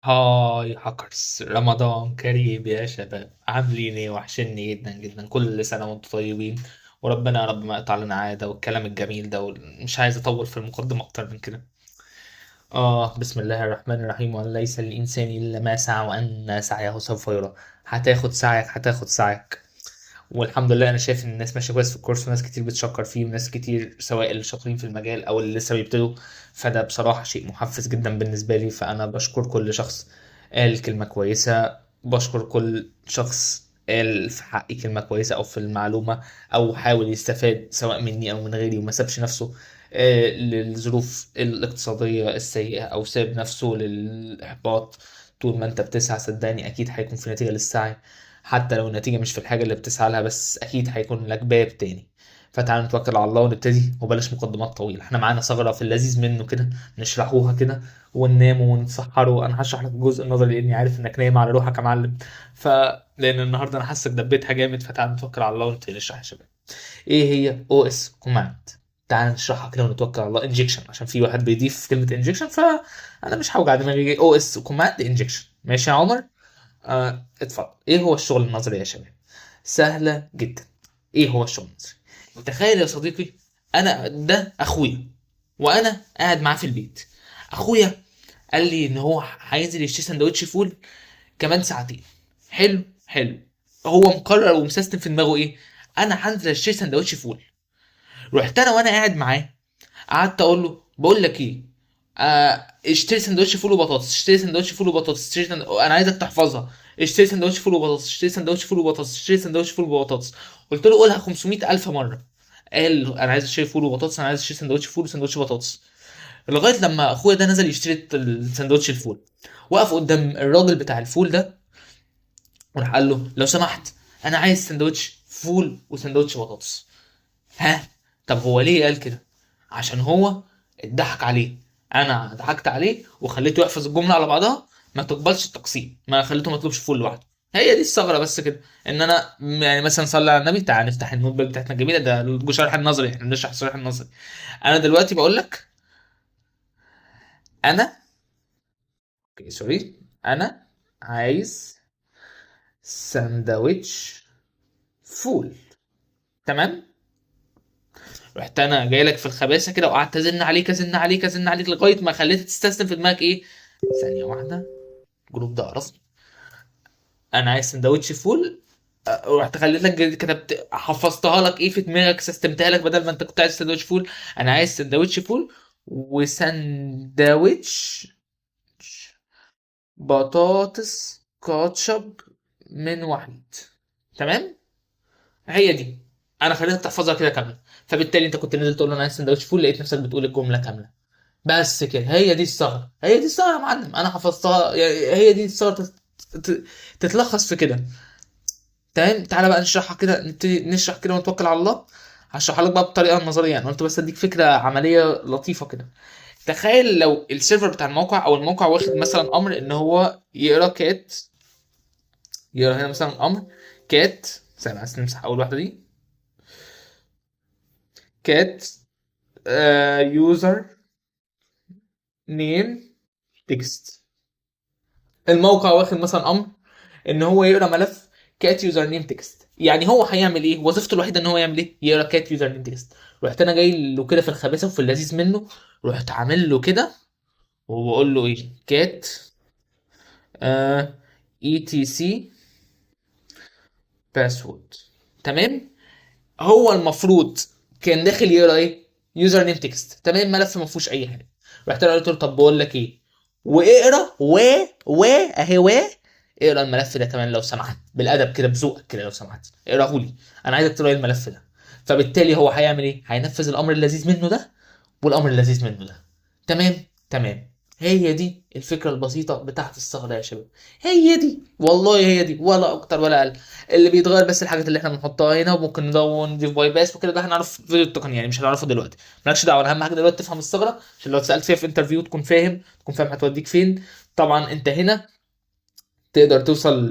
هاي هاكرز، رمضان كريم يا شباب، عاملين ايه؟ وحشني جدا جدا. كل سنة وانتم طيبين، وربنا يا رب ما يقطع لنا عادة والكلام الجميل ده. مش عايز اطول في المقدمة اكتر من كده. بسم الله الرحمن الرحيم. وان ليس للانسان الا ما سعى وان سعيه سوف يرى. هتاخد سعيك، هتاخد سعيك. والحمد لله انا شايف ان الناس ماشيه كويس في الكورس، وناس كتير بتشكر فيه، وناس كتير سواء اللي شاطرين في المجال او اللي لسه بيبتدوا. فده بصراحه شيء محفز جدا بالنسبه لي، فانا بشكر كل شخص قال كلمه كويسه. بشكر كل شخص قال في حقي كلمه كويسه او في المعلومه، او حاول يستفاد سواء مني او من غيري، وما سابش نفسه للظروف الاقتصاديه السيئه، او ساب نفسه للاحباط. طول ما انت بتسعى صدقني اكيد هيكون في نتيجه للسعي، حتى لو النتيجة مش في الحاجة اللي بتسعى لها، بس أكيد هيكون لك باب تاني. فتعالوا نتوكل على الله ونبتدي، وبلاش مقدمات طويلة. احنا معانا ثغرة في اللذيذ منه كده نشرحوها كده وننام ونتسحروا. أنا هشرح لك الجزء النظري لأني عارف إنك نايم على روحك يا معلم. لأن النهاردة أنا حاسك دبيتها جامد، فتعالوا نتوكل على الله ونبتدي نشرح يا شباب. إيه هي او اس كوماند؟ تعال نشرحها كده ونتوكل على الله. انجكشن، عشان في واحد بيضيف كلمة انجكشن، فأنا مش هوجع دماغي. او اس كوماند انجكشن، ماشي يا عمر؟ اتفضل. ايه هو الشغل النظري يا شباب؟ سهلة جدا. ايه هو الشغل النظري؟ تخيل يا صديقي، انا ده اخويا، وانا قاعد معاه في البيت. اخويا قال لي ان هو هينزل يشتري سندوتش فول كمان ساعتين. حلو حلو. هو مقرر ومسيستم في دماغه ايه؟ انا هنزل اشتري سندوتش فول. رحت انا وانا قاعد معاه، قعدت اقول له بقول لك ايه، اشتري سندوتش فول وبطاطس، اشتري سندوتش فول وبطاطس، انا عايزك تحفظها. اشتري سندوتش فول وبطاطس، اشتري سندوتش فول وبطاطس، اشتري سندوتش فول وبطاطس. قلت له قولها 500 الف مره. قال انا عايز اشتري فول وبطاطس، انا عايز اشتري سندوتش فول وسندوتش بطاطس. لغايه لما اخويا ده نزل يشتري السندوتش الفول، وقف قدام الراجل بتاع الفول ده، وراح قال له لو سمحت، انا عايز سندوتش فول وسندوتش بطاطس. ها؟ طب هو ليه قال كده؟ عشان هو اتضحك عليه. انا ضحكت عليه وخليته يحفظ الجمله على بعضها، ما تقبلش التقسيم، ما خليته ما يطلبش فول لوحده. هي دي الثغره بس كده. ان انا يعني مثلا صلي على النبي، تعال نفتح النوت بوك بتاعتنا الجميله، ده الشرح النظري، احنا بنشرح الشرح النظري. انا دلوقتي بقول لك انا، اوكي سوري، انا عايز سندوتش فول. تمام. رحت انا جاي لك في الخباثه كده، وقعدت ازن عليك ازن عليك ازن عليك لغايه ما خليت تستسلم في دماغك ايه؟ ثانيه واحده، الجروب ده قرصني. انا عايز سندوتش فول. رحت خليت لك كتبت حفظتها لك ايه في دماغك، سستمتها لك بدل ما انت كنت عايز سندوتش فول. انا عايز سندوتش فول وسندوتش بطاطس كاتشب من وحيد. تمام. هي دي. انا خليتك تحفظها كده كامله، فبالتالي انت كنت نازل تقول له انا عايز سندوتش فول، لقيت نفسك بتقول الجمله كامله. بس كده، هي دي الثغرة، هي دي الثغرة يا معلم، انا حفظتها يعني. هي دي الثغرة تتلخص في كده. تمام. تعالى بقى نشرحها كده، نبتدي نشرح كده ونتوكل على الله. هشرحها لك بقى بطريقة نظرية، يعني قلت بس اديك فكرة عملية لطيفة كده. تخيل لو السيرفر بتاع الموقع، او الموقع واخد مثلا امر ان هو يقرا كات، يقرا هنا مثلا امر كات. ثانية بس نمسح اول واحدة دي. كات يوزر نيم تكست. الموقع واخد مثلا امر ان هو يقرا ملف كات يوزر نيم تكست. يعني هو هيعمل ايه؟ وظيفته الوحيده ان هو يعمل ايه؟ يقرا كات يوزر نيم تكست. رحت انا جاي له كده في الخباثه وفي اللذيذ منه، رحت عامل له كده وبقول له ايه؟ كات اي تي سي باسورد. تمام. هو المفروض كان داخل يقرا ايه؟ يوزر نيم تكست. تمام. ملف ما فيهوش اي حاجه. رحت انا قلت له طب بقول لك ايه، واقرا اهي اقرا الملف ده كمان لو سمحت، بالادب كده بذوقك كده لو سمحت اقراه لي. انا عايزك تقرا لي الملف ده. فبالتالي هو هيعمل ايه؟ هينفذ الامر اللذيذ منه ده والامر اللذيذ منه ده. تمام. تمام. هي دي الفكره البسيطه بتاعت الثغره يا شباب. هي دي والله، هي دي ولا اكتر ولا اقل. اللي بيتغير بس الحاجات اللي احنا بنحطها هنا، وممكن نضيف باي باس وكده، ده هنعرف في فيديو التقنيه يعني، مش هنعرفه دلوقتي. مالكش دعوه. اهم حاجه دلوقتي تفهم الثغره، عشان لو اتسالت فيها في انترفيو تكون فاهم، تكون فاهم هتوديك فين. طبعا انت هنا تقدر توصل،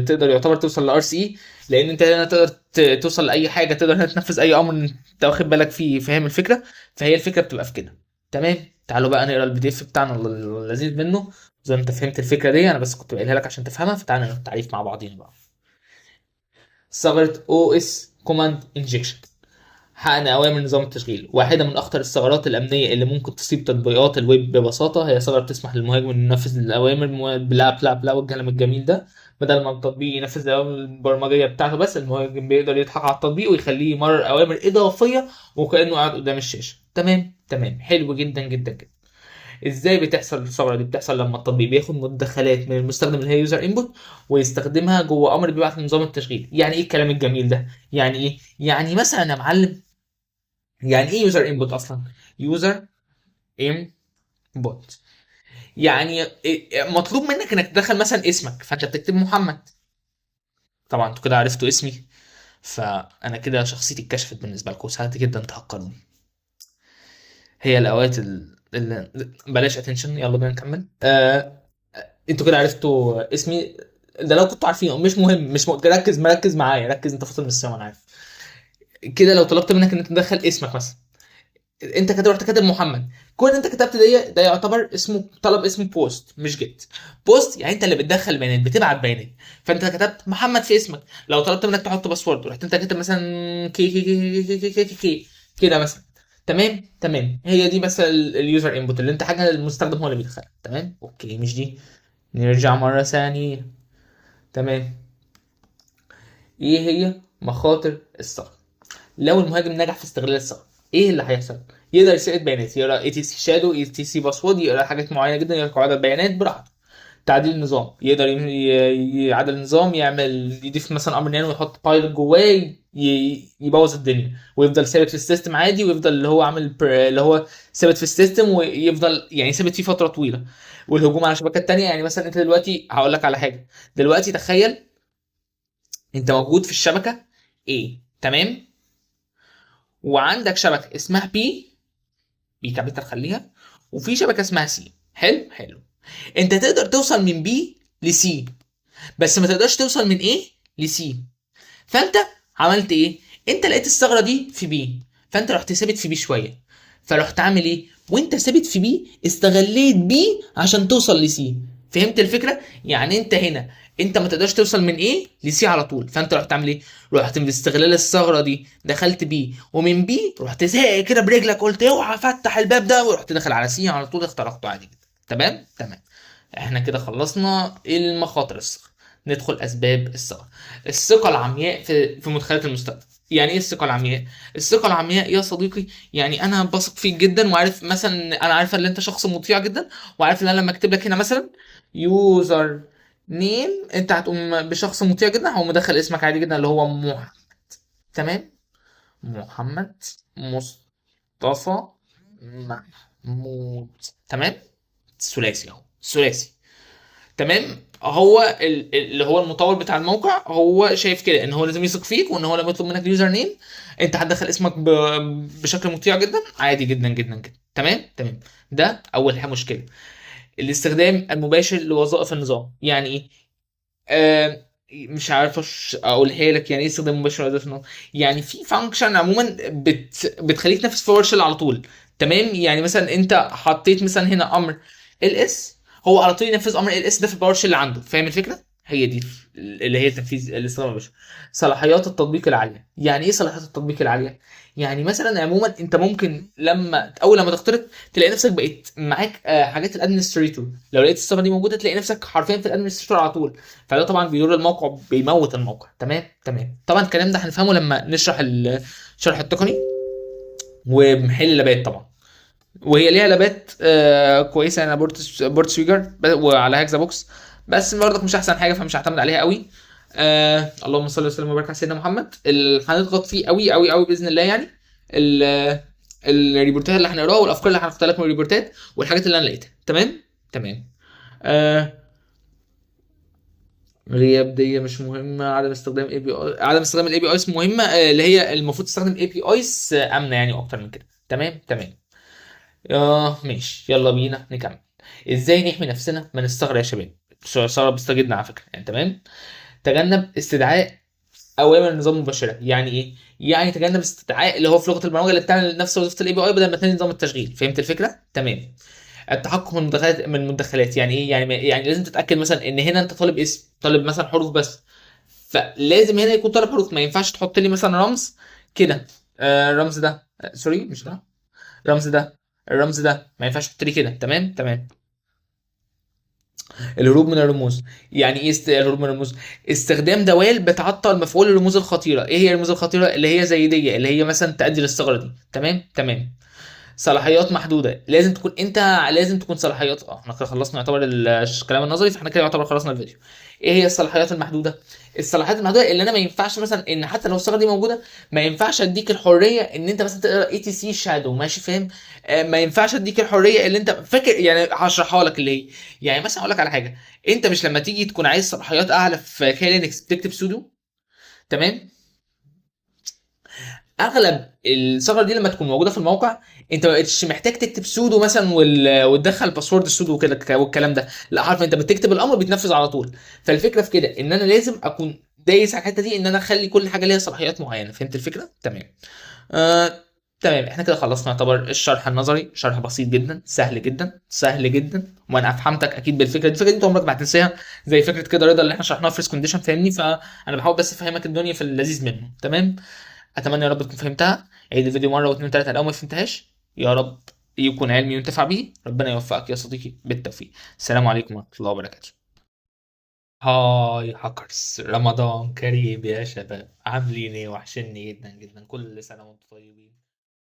تقدر يعتبر توصل لار سي اي، لان انت هنا تقدر توصل لاي حاجه، تقدر هنا تنفذ اي امر انت واخد بالك فيه، فاهم الفكره؟ فهي الفكره بتبقى في كده. تمام. تعالوا بقى نقرا البي دي اف بتاعنا اللذيذ منه، زي انت فهمت الفكره دي، انا بس كنت بقولها لك عشان تفهمها، فتعالى نعمل تعريف مع بعضينا بقى. ثغره او اس كوماند انجكشن، حقق اوامر نظام التشغيل. واحده من اخطر الثغرات الامنيه اللي ممكن تصيب تطبيقات الويب ببساطه، هي ثغره تسمح للمهاجم انه ينفذ الاوامر بلا بلا بلا والكلام الجميل ده. بدل ما التطبيق ينفذ الاوامر البرمجيه بتاعته بس، المهاجم بيقدر يضحك على التطبيق ويخليه يمرر اوامر اضافيه وكانه قاعد قدام الشاشه. تمام تمام، حلو جدا جدا جدا. ازاي بتحصل الثغره دي؟ بتحصل لما التطبيق بياخد مدخلات من المستخدم اللي هي يوزر انبوت ويستخدمها جوه امر بيبعت لنظام التشغيل. يعني ايه الكلام الجميل ده؟ يعني ايه؟ يعني مثلا يا معلم، يعني ايه يوزر انبوت اصلا؟ يوزر انبوت يعني مطلوب منك انك تدخل مثلا اسمك، فانت بتكتب محمد. طبعا انتوا كده عرفتوا اسمي، فانا كده شخصيتي اتكشفت بالنسبه لكم، سهل جدا تهكروني. هي الاوقات بلاش اتنشن، يلا بينا نكمل. انتوا كده عرفتوا اسمي، ده لو كنتوا عارفينه مش مهم، ركز مركز معايا، ركز، انت فاصل من السما انا عارف. كده لو طلبت منك ان انت تدخل اسمك مثلا، انت كده رحت كاتب محمد، كل اللي انت كتبت ده يعتبر اسمه طلب، اسمه بوست مش جيت. بوست يعني انت اللي بتدخل بيانات، بتبعت بيانات. فانت كتبت محمد في اسمك، لو طلبت منك تحط باسورد رحت انت كاتب مثلا كي كي كي كي كي كي كي كي كده مثلا. تمام تمام، هي دي بس اليوزر انبوت، اللي انت حاجه المستخدم هو اللي بيدخلها. تمام اوكي، مش دي. نرجع مره ثانيه. تمام. ايه هي مخاطر الثغره؟ لو المهاجم نجح في استغلال الثغره، ايه اللي هيحصل؟ يقدر يسرق بيانات، يقرا اي تي سي شادو، اي تي سي باسورد، يقرا حاجات معينه جدا، يقرا قواعد بيانات براحته. تعديل النظام، يقدر يعدل النظام، يعمل يضيف مثلا امر نانو ويحط بايلوت جواه، يبوظ الدنيا ويفضل ثابت في السيستم عادي، ويفضل اللي هو عامل اللي هو ثابت في السيستم ويفضل يعني ثابت فيه فتره طويله. والهجوم على شبكات تانية، يعني مثلا انت دلوقتي هقول لك على حاجه. دلوقتي تخيل انت موجود في الشبكه ايه، تمام، وعندك شبكه اسمها بي كابيتال خليها، وفي شبكه اسمها سي. حلو حلو. انت تقدر توصل من بي لسي، بس ما تقدرش توصل من ايه لسي. فانت عملت ايه؟ انت لقيت الثغره دي في بي، فانت رحت ثابت في بي شويه. فرحت عامل ايه وانت ثابت في بي؟ استغليت بي عشان توصل لسي. فهمت الفكره؟ يعني انت هنا انت ما تقدرش توصل من ايه لسي على طول، فانت رحت عامل ايه؟ رحت باستغلال الثغره دي دخلت بي، ومن بي رحت زي كده برجلك قلت اوعى فتح الباب ده، ورحت داخل على سي على طول، اخترقته عادي جدا. تمام تمام. احنا كده خلصنا المخاطر الثغره. ندخل اسباب الثغره. الثقه العمياء في مدخلات المستخدم. يعني ايه الثقه العمياء؟ الثقه العمياء يا صديقي، يعني انا بثق فيك جدا، وعارف مثلا، انا عارف ان انت شخص مطيع جدا، وعارف ان انا لما اكتب لك هنا مثلا يوزر نيم، انت هتقوم بشخص مطيع جدا، هو مدخل اسمك عادي جدا اللي هو محمد. تمام. محمد مصطفى محمود. تمام. ثلاثي اهو، ثلاثي. تمام. هو اللي هو المطور بتاع الموقع هو شايف كده ان هو لازم يثق فيك، وان هو لما يطلب منك اليوزر نيم انت هتدخل اسمك بشكل مطيع جدا عادي جدا جدا جدا. تمام تمام. ده اول حاجه مشكله. الاستخدام المباشر لوظائف النظام، يعني ايه؟ مش عارف اقولها لك. يعني ايه استخدام مباشر لوظائف النظام؟ يعني في فانكشن عموما بتخليك تنفذ في باور شيل على طول. تمام. يعني مثلا انت حطيت مثلا هنا امر ال اس، هو على طول ينفذ امر ال اس ده في الباور شيل اللي عنده. فاهم الفكره؟ هي دي اللي هي تنفيذ الاستخدام المباشر. صلاحيات التطبيق العاليه. يعني ايه صلاحيات التطبيق العاليه؟ يعني مثلا عموما انت ممكن اول لما تخترق تلاقي نفسك بقيت معاك حاجات الادمنستريتور. لو لقيت الصفه دي موجوده تلاقي نفسك حرفيا في الادمنستريتور على طول. فده طبعا بيضر الموقع، بيموت الموقع. تمام تمام. طبعا الكلام ده هنفهمه لما نشرح الشرح التقني ومحل لابات طبعا. وهي ليها لابات كويسه. انا بورت سويجر وعلى هاكزا بوكس، بس برضك مش احسن حاجه، فمش هعتمد عليها قوي. اللهم صل وسلم وبارك على سيدنا محمد. هنضغط فيه قوي قوي قوي باذن الله يعني. ال- الريبورتات اللي هنقراها والافكار اللي هنختار لك من الريبورتات والحاجات اللي انا لقيتها. تمام تمام. آه غياب دي مش مهمه. عدم استخدام اي بي اي، عدم استخدام الاي بي ايز مهمه، اللي هي المفروض تستخدم اي بي ايز امنه يعني، اكتر من كده. تمام تمام. ماشي، يلا بينا نكمل. ازاي نحمي نفسنا من الثغره يا شباب؟ ثغره بسيطه جدا على فكره يعني. تمام. تجنب استدعاء اوامر النظام مباشره. يعني ايه؟ يعني تجنب استدعاء اللي هو في لغه البرمجه اللي بتعمل نفس وظيفه الاي بي اي بدل ما تنزل نظام التشغيل. فهمت الفكره؟ تمام. التحقق من المدخلات يعني ايه؟ يعني لازم تتاكد مثلا ان هنا انت طالب اسم، طالب مثلا حروف بس، فلازم هنا يكون طالب حروف. ما ينفعش تحط لي مثلا رمز كده، الرمز ده، سوري مش ده، الرمز ده، الرمز ده ما ينفعش تحط لي كده. تمام تمام. الهروب من الرموز. يعني ايه الهروب من الرموز؟ استخدام دوال بتعطل مفعول الرموز الخطيره. ايه هي الرموز الخطيره؟ اللي هي زي دي، اللي هي مثلا تؤدي للثغره دي. تمام تمام. صلاحيات محدوده. لازم تكون انت، لازم تكون صلاحيات، احنا كده خلصنا يعتبر الكلام النظري، فاحنا كده يعتبر خلصنا الفيديو. ايه هي الصلاحيات المحدوده؟ الصلاحيات المحدوده اللي انا ما ينفعش مثلا ان حتى لو الصيغه دي موجوده، ما ينفعش اديك الحريه ان انت مثلا تقرا اي تي سي شادو، ماشي فاهم؟ ما ينفعش اديك الحريه اللي انت فاكر. يعني هشرحها لك اللي هي، يعني مثلا اقول لك على حاجه. انت مش لما تيجي تكون عايز صلاحيات اعلى في كلينكس بتكتب سودو؟ تمام. اغلب الثغره دي لما تكون موجوده في الموقع، انت ما بقتش محتاج تكتب سودو مثلا وتدخل باسورد السودو وكده والكلام ده. لا، عارف انت بتكتب الامر بيتنفذ على طول. فالفكره في كده ان انا لازم اكون دايس على الحته دي، ان انا اخلي كل حاجه ليها صلاحيات معينه. فهمت الفكره؟ تمام. آه تمام. احنا كده خلصنا يعتبر الشرح النظري، شرح بسيط جدا، سهل جدا سهل جدا، وانا افهمتك اكيد بالفكره دي. الفكره دي انت عمرك ما هتنساها، زي فكره كده رضا اللي احنا شرحناها في فيرست كونديشن، فاهمني؟ فانا بحاول بس افهمك الدنيا في اللذيذ منه. تمام. اتمنى يا رب تكون فهمتها. عيد الفيديو مره واثنين وثلاثه لو ما فهمتهاش. يا رب يكون علمي ينتفع به. ربنا يوفقك يا صديقي بالتوفيق. السلام عليكم ورحمه الله وبركاته. هاي هاكرز، رمضان كريم يا شباب، عاملين ايه؟ وحشني جدا جدا، كل سنه وانتم طيبين.